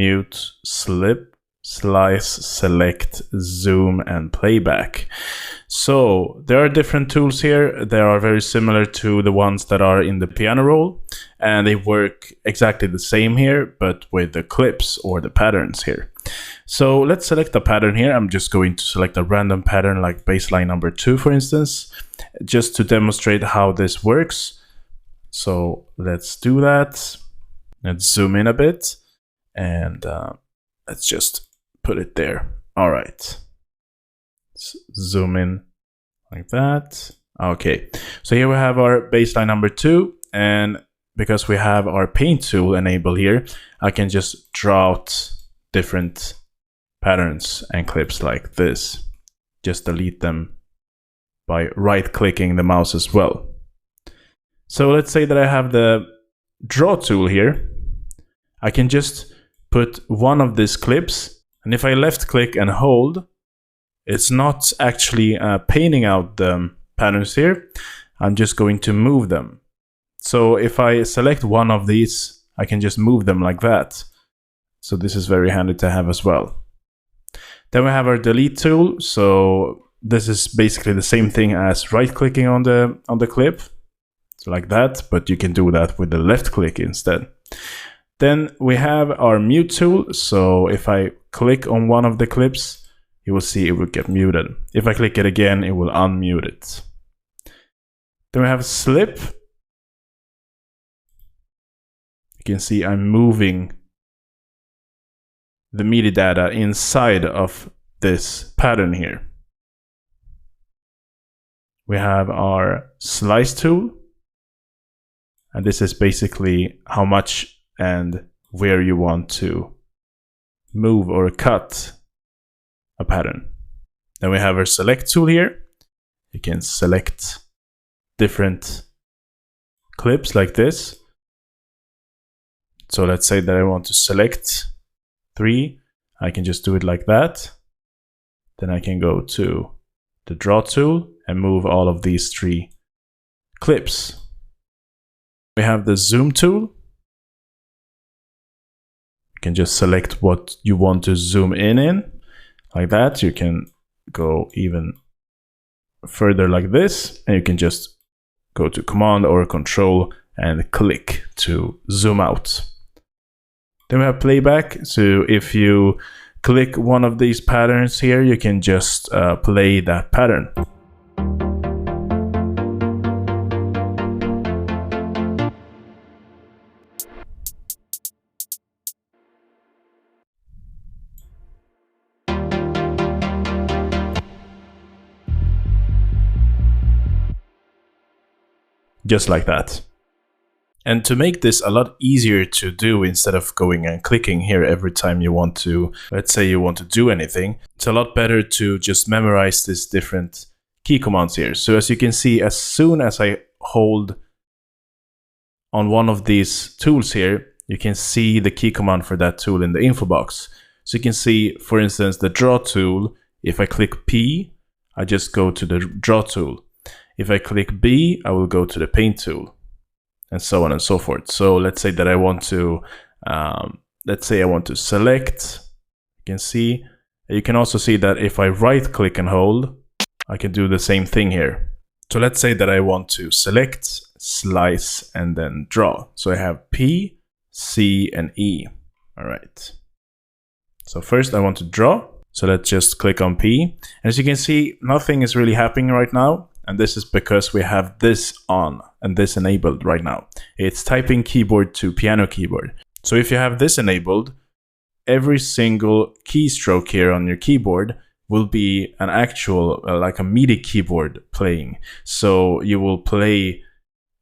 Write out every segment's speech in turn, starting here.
mute, slip, slice, select, zoom, and playback. So there are different tools here. They are very similar to the ones that are in the piano roll, and they work exactly the same here, but with the clips or the patterns here. So let's select a pattern here. I'm just going to select a random pattern like baseline number 2, for instance, just to demonstrate how this works. So let's do that. Let's zoom in a bit, and let's just put it there. All right. Let's zoom in like that. Okay. So here we have our baseline number 2, and because we have our paint tool enabled here, I can just draw out different patterns and clips like this. Just delete them by right-clicking the mouse as well. So let's say that I have the draw tool here. I can just put one of these clips, and if I left click and hold, it's not actually painting out the patterns here. I'm just going to move them. So if I select one of these, I can just move them like that. So this is very handy to have as well. Then we have our delete tool. So this is basically the same thing as right clicking on the clip. So like that, but you can do that with the left click instead. Then we have our mute tool. So if I click on one of the clips, you will see it will get muted. If I click it again, it will unmute it. Then we have slip. You can see I'm moving the MIDI data inside of this pattern here. We have our slice tool. And this is basically how much and where you want to move or cut a pattern. Then we have our select tool here. You can select different clips like this. So let's say that I want to select 3. I can just do it like that. Then I can go to the draw tool and move all of these 3 clips. We have the zoom tool. You can just select what you want to zoom in. Like that. You can go even further like this, and you can just go to Command or Control and click to zoom out. Then we have playback. So if you click one of these patterns here, you can just play that pattern. Just like that. And to make this a lot easier to do, instead of going and clicking here every time you want to, let's say you want to do anything, it's a lot better to just memorize these different key commands here. So as you can see, as soon as I hold on one of these tools here, you can see the key command for that tool in the info box. So you can see, for instance, the draw tool. If I click P, I just go to the draw tool. If I click B, I will go to the paint tool, and so on and so forth. So let's say that I want to, select. You can see, you can also see that if I right click and hold, I can do the same thing here. So let's say that I want to select, slice, and then draw. So I have P, C, and E. All right. So first I want to draw. So let's just click on P. As you can see, nothing is really happening right now. And this is because we have this on and this enabled right now. It's typing keyboard to piano keyboard. So if you have this enabled, every single keystroke here on your keyboard will be an actual, like a MIDI keyboard playing. So you will play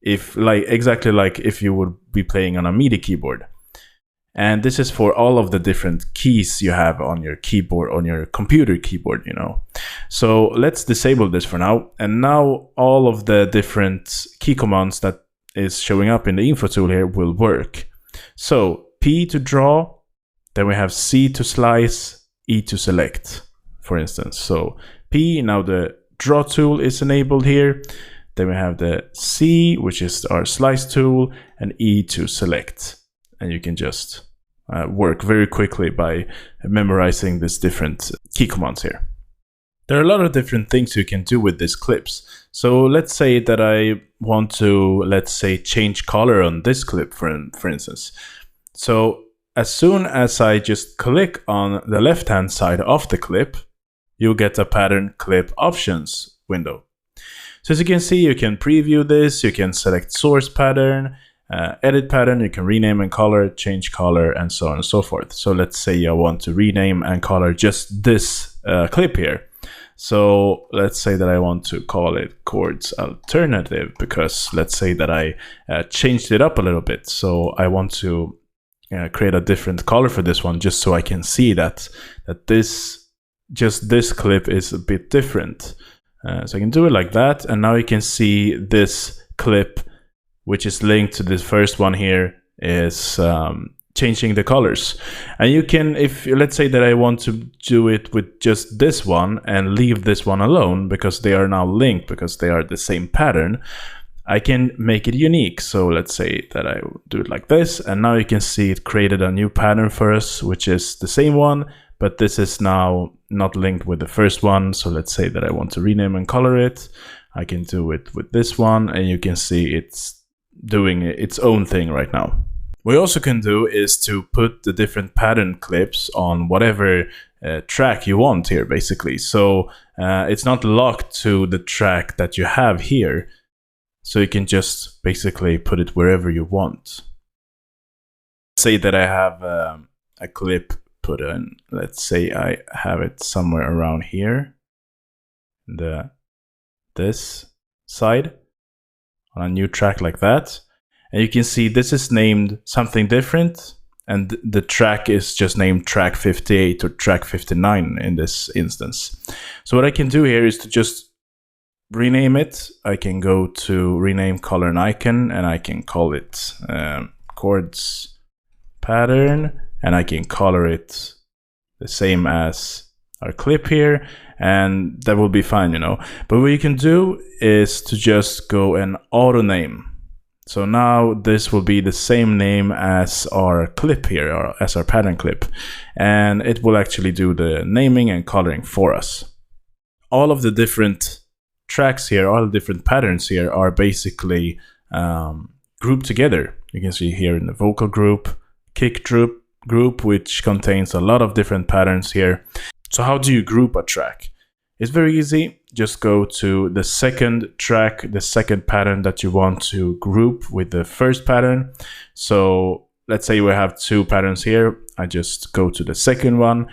exactly like if you would be playing on a MIDI keyboard. And this is for all of the different keys you have on your keyboard, on your computer keyboard, you know. So let's disable this for now. And now all of the different key commands that is showing up in the info tool here will work. So P to draw, then we have C to slice, E to select, for instance. So P, now the draw tool is enabled here. Then we have the C, which is our slice tool, and E to select. And you can just work very quickly by memorizing these different key commands here. There are a lot of different things you can do with these clips. So let's say that I want to, let's say, change color on this clip, for instance. So as soon as I just click on the left-hand side of the clip, you get a pattern clip options window. So as you can see, you can preview this, you can select source pattern, edit pattern, you can rename and color, change color, and so on and so forth. So let's say I want to rename and color just this clip here. So let's say that I want to call it chords alternative, because let's say that I changed it up a little bit. So I want to create a different color for this one, just so I can see that this clip is a bit different. So I can do it like that, and now you can see this clip, which is linked to this first one here, is changing the colors. And you can, if let's say that I want to do it with just this one and leave this one alone, because they are now linked, because they are the same pattern, I can make it unique. So let's say that I do it like this, and now you can see it created a new pattern for us, which is the same one, but this is now not linked with the first one. So let's say that I want to rename and color it. I can do it with this one, and you can see it's doing its own thing right now. What you also can do is to put the different pattern clips on whatever track you want here, basically. So it's not locked to the track that you have here. So you can just basically put it wherever you want. Say that I have a clip put in, let's say I have it somewhere around here, this side, on a new track like that. And you can see this is named something different, and the track is just named track 58 or track 59 in this instance. So what I can do here is to just rename it. I can go to rename color and icon, and I can call it chords pattern, and I can color it the same as our clip here, and that will be fine, you know. But what you can do is to just go and auto name. So now this will be the same name as our clip here, or as our pattern clip, and it will actually do the naming and coloring for us. All of the different tracks here, all the different patterns here are basically grouped together. You can see here in the vocal group, kick group, which contains a lot of different patterns here. So how do you group a track? It's very easy. Just go to the second track, the second pattern that you want to group with the first pattern. So let's say we have two patterns here. I just go to the second one,